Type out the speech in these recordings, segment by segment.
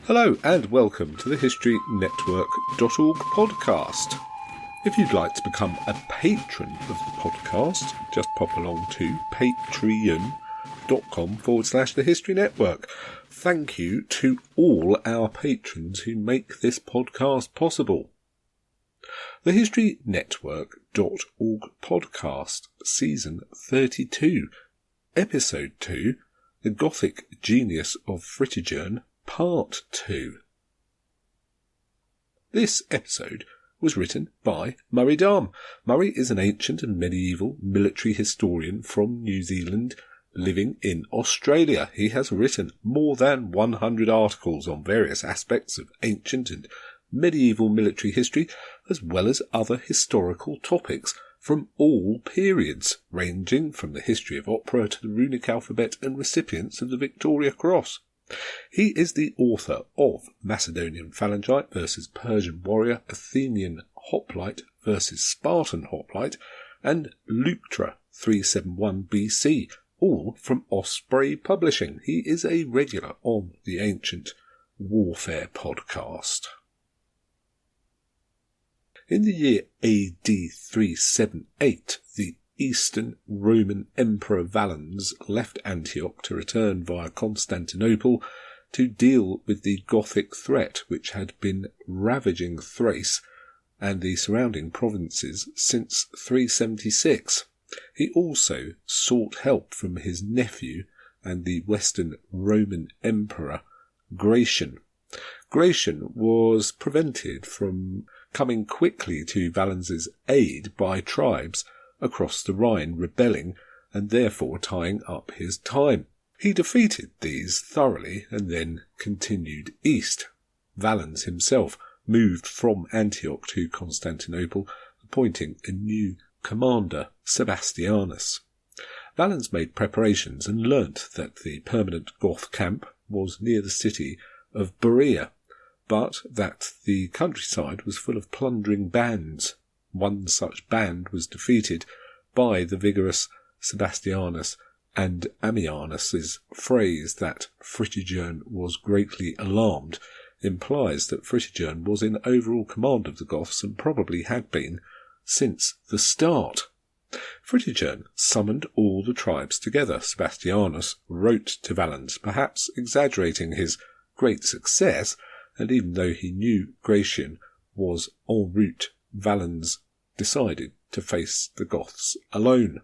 Hello and welcome to the HistoryNetwork.org podcast. If you'd like to become a patron of the podcast, just pop along to patreon.com/thehistorynetwork. Thank you to all our patrons who make this podcast possible. The HistoryNetwork.org podcast, season 32, episode 2, The Gothic Genius of Fritigern, Part 2. This episode was written by Murray Darm. Murray is an ancient and medieval military historian from New Zealand living in Australia. He has written more than 100 articles on various aspects of ancient and medieval military history, as well as other historical topics from all periods, ranging from the history of opera to the runic alphabet and recipients of the Victoria Cross. He is the author of Macedonian Phalangite versus Persian Warrior, Athenian Hoplite versus Spartan Hoplite, and Leuctra 371 BC, all from Osprey Publishing. He is a regular on the Ancient Warfare podcast. In the year AD 378, the Eastern Roman Emperor Valens left Antioch to return via Constantinople to deal with the Gothic threat which had been ravaging Thrace and the surrounding provinces since 376. He also sought help from his nephew and the Western Roman Emperor Gratian. Gratian was prevented from coming quickly to Valens's aid by tribes across the Rhine rebelling and therefore tying up his time. He defeated these thoroughly and then continued east. Valens himself moved from Antioch to Constantinople, appointing a new commander, Sebastianus. Valens made preparations and learnt that the permanent Goth camp was near the city of Berea, but that the countryside was full of plundering bands. One such band was defeated by the vigorous Sebastianus, and Ammianus's phrase that Fritigern was greatly alarmed implies that Fritigern was in overall command of the Goths and probably had been since the start. Fritigern summoned all the tribes together. Sebastianus wrote to Valens, perhaps exaggerating his great success, and even though he knew Gratian was en route, Valens decided to face the Goths alone.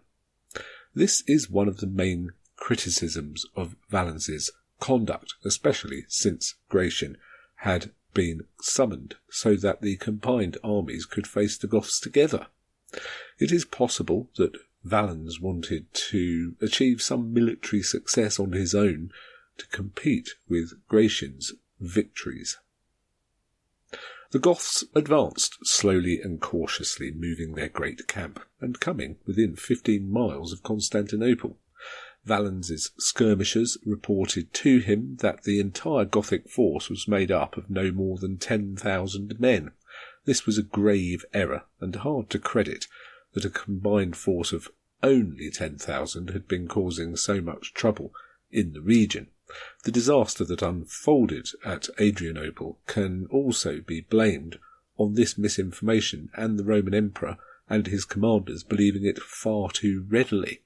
This is one of the main criticisms of Valens's conduct, especially since Gratian had been summoned so that the combined armies could face the Goths together. It is possible that Valens wanted to achieve some military success on his own to compete with Gratian's victories. The Goths advanced slowly and cautiously, moving their great camp and coming within 15 miles of Constantinople. Valens's skirmishers reported to him that the entire Gothic force was made up of no more than 10,000 men. This was a grave error, and hard to credit that a combined force of only 10,000 had been causing so much trouble in the region. The disaster that unfolded at Adrianople can also be blamed on this misinformation and the Roman Emperor and his commanders believing it far too readily.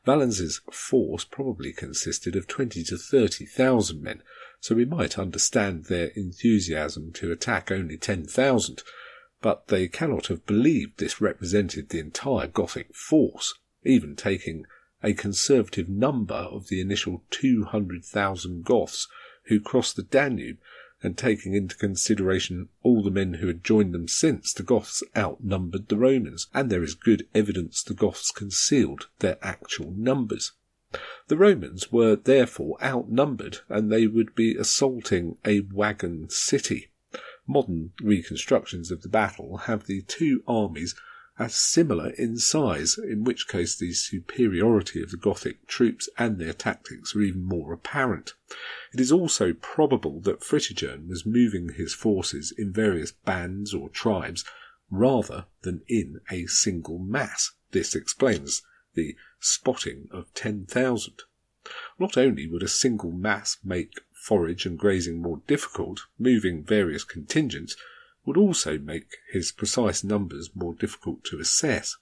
Valens's force probably consisted of 20 to 30,000 men, so we might understand their enthusiasm to attack only 10,000, but they cannot have believed this represented the entire Gothic force, even taking a conservative number of the initial 200,000 Goths who crossed the Danube, and taking into consideration all the men who had joined them since, the Goths outnumbered the Romans, and there is good evidence the Goths concealed their actual numbers. The Romans were therefore outnumbered, and they would be assaulting a wagon city. Modern reconstructions of the battle have the two armies as similar in size, in which case the superiority of the Gothic troops and their tactics are even more apparent. It is also probable that Fritigern was moving his forces in various bands or tribes rather than in a single mass. This explains the spotting of 10,000. Not only would a single mass make forage and grazing more difficult, moving various contingents would also make his precise numbers more difficult to assess.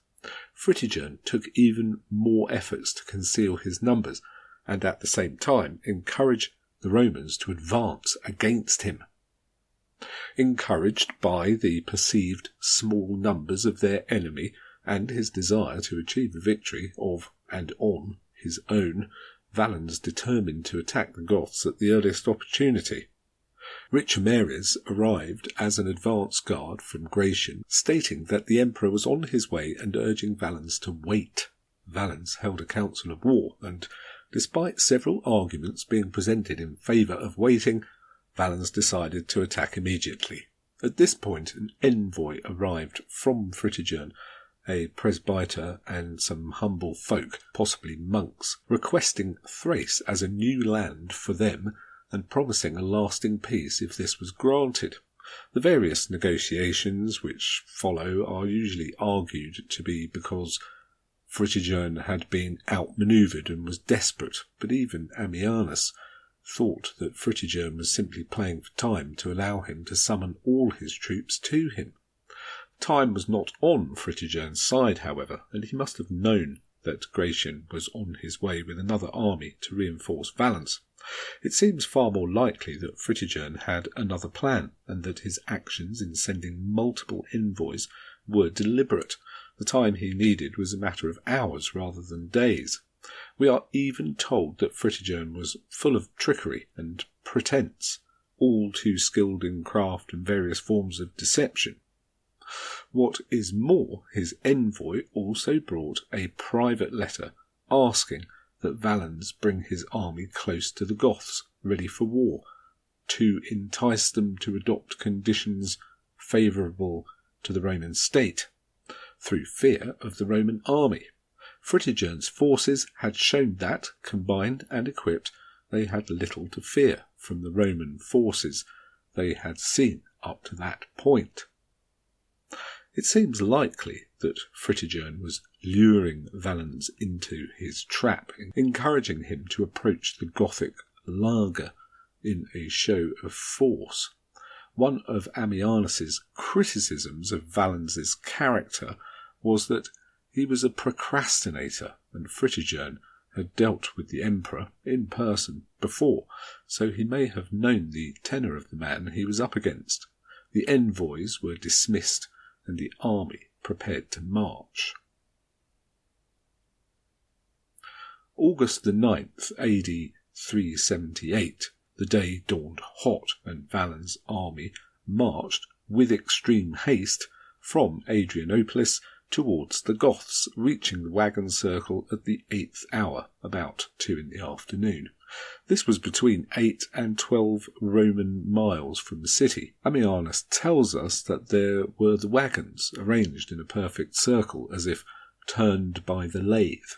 Fritigern took even more efforts to conceal his numbers, and at the same time encourage the Romans to advance against him. Encouraged by the perceived small numbers of their enemy and his desire to achieve a victory of and on his own, Valens determined to attack the Goths at the earliest opportunity. Richomeres arrived as an advance guard from Gratian, stating that the emperor was on his way and urging Valens to wait. Valens held a council of war, and despite several arguments being presented in favour of waiting, Valens decided to attack immediately. At this point, an envoy arrived from Fritigern, a presbyter and some humble folk, possibly monks, requesting Thrace as a new land for them and promising a lasting peace if this was granted. The various negotiations which follow are usually argued to be because Fritigern had been outmanoeuvred and was desperate, but even Ammianus thought that Fritigern was simply playing for time to allow him to summon all his troops to him. Time was not on Fritigern's side, however, and he must have known that Gratian was on his way with another army to reinforce Valens. It seems far more likely that Fritigern had another plan, and that his actions in sending multiple envoys were deliberate. The time he needed was a matter of hours rather than days. We are even told that Fritigern was full of trickery and pretense, all too skilled in craft and various forms of deception. What is more, his envoy also brought a private letter asking that Valens bring his army close to the Goths, ready for war, to entice them to adopt conditions favourable to the Roman state, through fear of the Roman army. Fritigern's forces had shown that, combined and equipped, they had little to fear from the Roman forces they had seen up to that point. It seems likely that Fritigern was luring Valens into his trap, encouraging him to approach the Gothic Lager in a show of force. One of Ammianus's criticisms of Valens's character was that he was a procrastinator, and Fritigern had dealt with the emperor in person before, so he may have known the tenor of the man he was up against. The envoys were dismissed, and the army prepared to march. August the 9th, AD 378, the day dawned hot, and Valens' army marched with extreme haste from Adrianopolis towards the Goths, reaching the wagon circle at the 8th hour, about 2 in the afternoon. This was between 8 and 12 Roman miles from the city. Ammianus tells us that there were the wagons arranged in a perfect circle, as if turned by the lathe.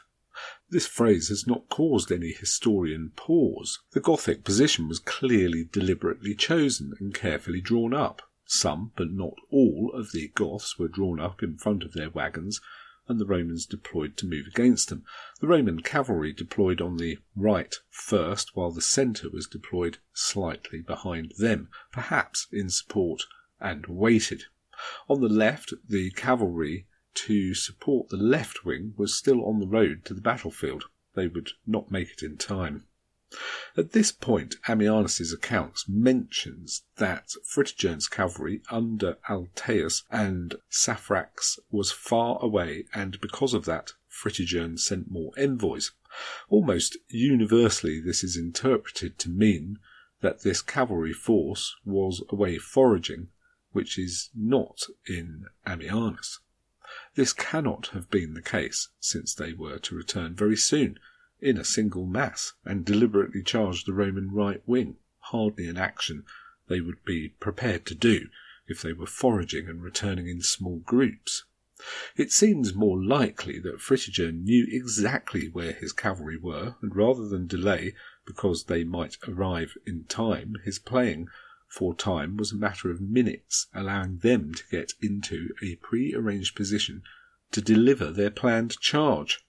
This phrase has not caused any historian pause. The Gothic position was clearly deliberately chosen and carefully drawn up. Some, but not all, of the Goths were drawn up in front of their wagons, and the Romans deployed to move against them. The Roman cavalry deployed on the right first, while the centre was deployed slightly behind them, perhaps in support, and waited. On the left, the cavalry to support the left wing was still on the road to the battlefield. They would not make it in time. At this point, Ammianus's accounts mentions that Fritigern's cavalry under Altaeus and Saphrax was far away, and because of that, Fritigern sent more envoys. Almost universally, this is interpreted to mean that this cavalry force was away foraging, which is not in Ammianus. This cannot have been the case, since they were to return very soon, in a single mass, and deliberately charge the Roman right wing, hardly an action they would be prepared to do if they were foraging and returning in small groups. It seems more likely that Fritigern knew exactly where his cavalry were, and rather than delay because they might arrive in time, his playing for time was a matter of minutes, allowing them to get into a pre-arranged position to deliver their planned charge.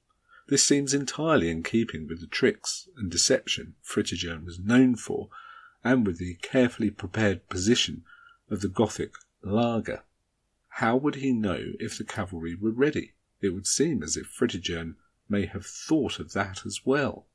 This seems entirely in keeping with the tricks and deception Fritigern was known for, and with the carefully prepared position of the Gothic laager. How would he know if the cavalry were ready? It would seem as if Fritigern may have thought of that as well.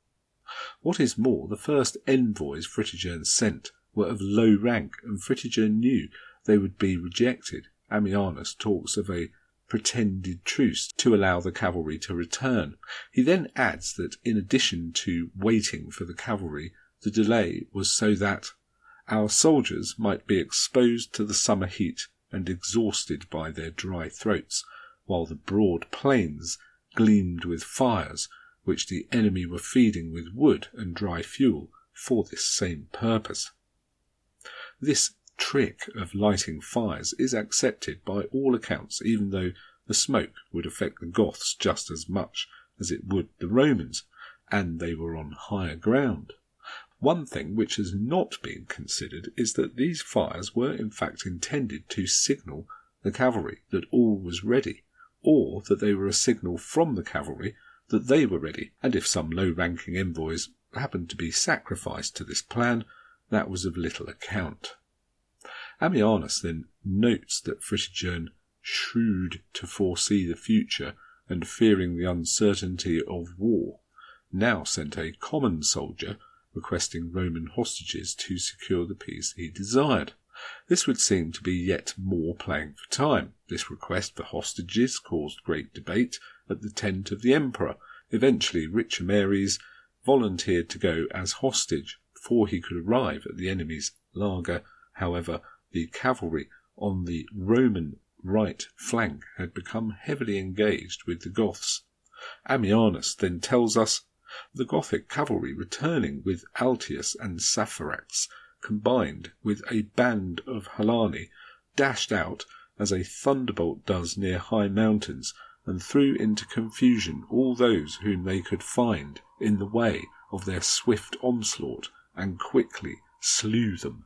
What is more, the first envoys Fritigern sent were of low rank, and Fritigern knew they would be rejected. Ammianus talks of a pretended truce to allow the cavalry to return. He then adds that in addition to waiting for the cavalry, the delay was so that our soldiers might be exposed to the summer heat and exhausted by their dry throats, while the broad plains gleamed with fires, which the enemy were feeding with wood and dry fuel for this same purpose. This trick of lighting fires is accepted by all accounts, even though the smoke would affect the Goths just as much as it would the Romans, and they were on higher ground. One thing which has not been considered is that these fires were in fact intended to signal the cavalry that all was ready, or that they were a signal from the cavalry that they were ready, and if some low-ranking envoys happened to be sacrificed to this plan, that was of little account. Ammianus then notes that Fritigern, shrewd to foresee the future and fearing the uncertainty of war, now sent a common soldier requesting Roman hostages to secure the peace he desired. This would seem to be yet more playing for time. This request for hostages caused great debate at the tent of the emperor. Eventually Richomeres volunteered to go as hostage before he could arrive at the enemy's laager. However, the cavalry on the Roman right flank had become heavily engaged with the Goths. Ammianus then tells us, the Gothic cavalry returning with Altius and Saphirax, combined with a band of Halani, dashed out as a thunderbolt does near high mountains, and threw into confusion all those whom they could find in the way of their swift onslaught, and quickly slew them.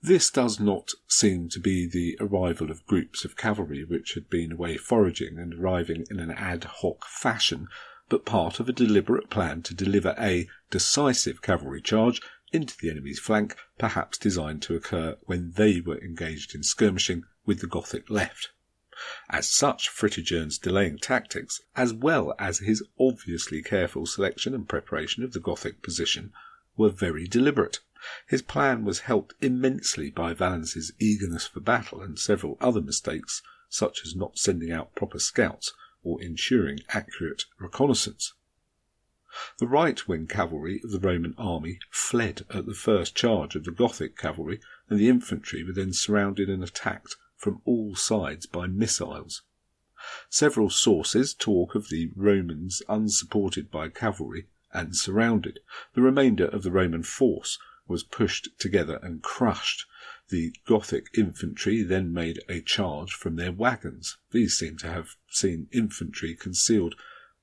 This does not seem to be the arrival of groups of cavalry which had been away foraging and arriving in an ad hoc fashion, but part of a deliberate plan to deliver a decisive cavalry charge into the enemy's flank, perhaps designed to occur when they were engaged in skirmishing with the Gothic left. As such, Fritigern's delaying tactics, as well as his obviously careful selection and preparation of the Gothic position, were very deliberate. His plan was helped immensely by Valens's eagerness for battle and several other mistakes, such as not sending out proper scouts or ensuring accurate reconnaissance. The right-wing cavalry of the Roman army fled at the first charge of the Gothic cavalry, and the infantry were then surrounded and attacked from all sides by missiles. Several sources talk of the Romans unsupported by cavalry and surrounded. The remainder of the Roman force was pushed together and crushed. The Gothic infantry then made a charge from their wagons. These seem to have seen infantry concealed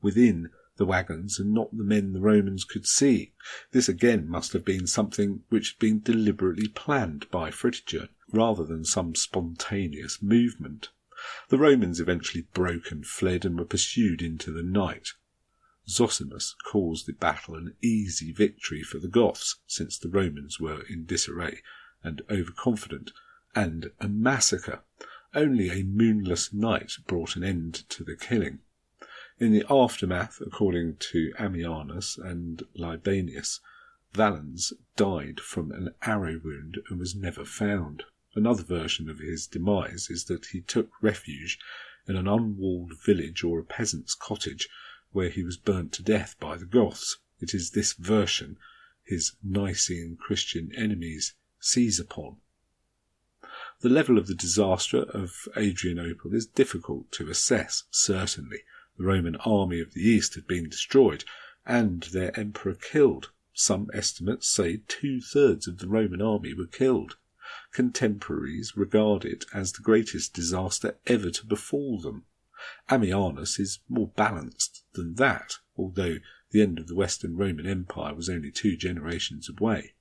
within the wagons and not the men the Romans could see. This again must have been something which had been deliberately planned by Fritigern, rather than some spontaneous movement. The Romans eventually broke and fled and were pursued into the night. Zosimus calls the battle an easy victory for the Goths, since the Romans were in disarray and overconfident, and a massacre. Only a moonless night brought an end to the killing. In the aftermath, according to Ammianus and Libanius, Valens died from an arrow wound and was never found. Another version of his demise is that he took refuge in an unwalled village or a peasant's cottage, where he was burnt to death by the Goths. It is this version his Nicene Christian enemies seize upon. The level of the disaster of Adrianople is difficult to assess. Certainly, the Roman army of the East had been destroyed, and their emperor killed. Some estimates say 2/3 of the Roman army were killed. Contemporaries regard it as the greatest disaster ever to befall them. Ammianus is more balanced than that, although the end of the Western Roman Empire was only 2 generations away.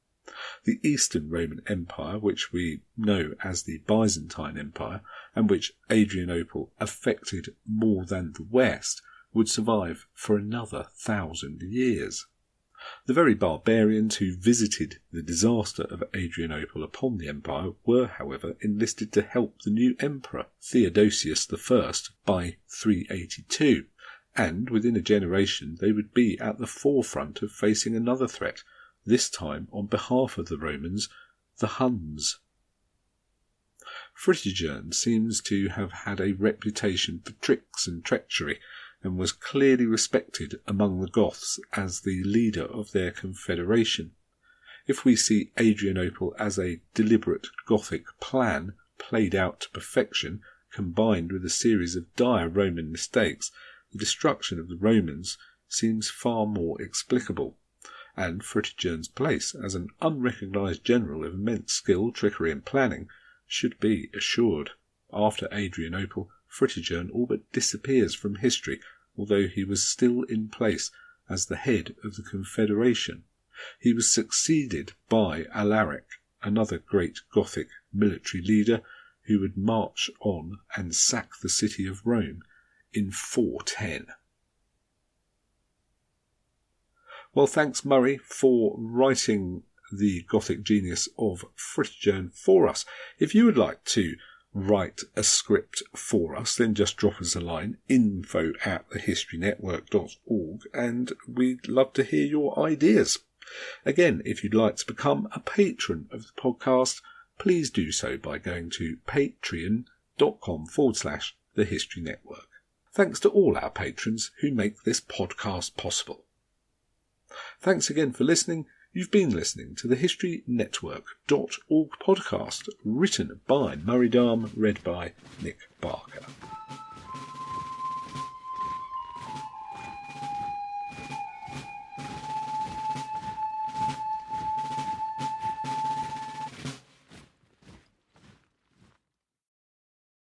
The Eastern Roman Empire, which we know as the Byzantine Empire, and which Adrianople affected more than the West, would survive for another 1,000 years. The very barbarians who visited the disaster of Adrianople upon the empire were, however, enlisted to help the new emperor, Theodosius I, by 382, and within a generation they would be at the forefront of facing another threat, this time on behalf of the Romans, the Huns. Fritigern seems to have had a reputation for tricks and treachery, and was clearly respected among the Goths as the leader of their confederation. If we see Adrianople as a deliberate Gothic plan played out to perfection, combined with a series of dire Roman mistakes, the destruction of the Romans seems far more explicable, and Fritigern's place as an unrecognised general of immense skill, trickery and planning should be assured. After Adrianople, Fritigern all but disappears from history, although he was still in place as the head of the confederation. He was succeeded by Alaric, another great Gothic military leader, who would march on and sack the city of Rome in 410. Well, thanks, Murray, for writing the Gothic genius of Fritigern for us. If you would like to write a script for us, then just drop us a line, info@thehistorynetwork.org, and we'd love to hear your ideas. Again, if you'd like to become a patron of the podcast, please do so by going to patreon.com/thehistorynetwork. Thanks to all our patrons who make this podcast possible. Thanks again for listening. You've been listening to the HistoryNetwork.org podcast, written by Murray Darm, read by Nick Barker.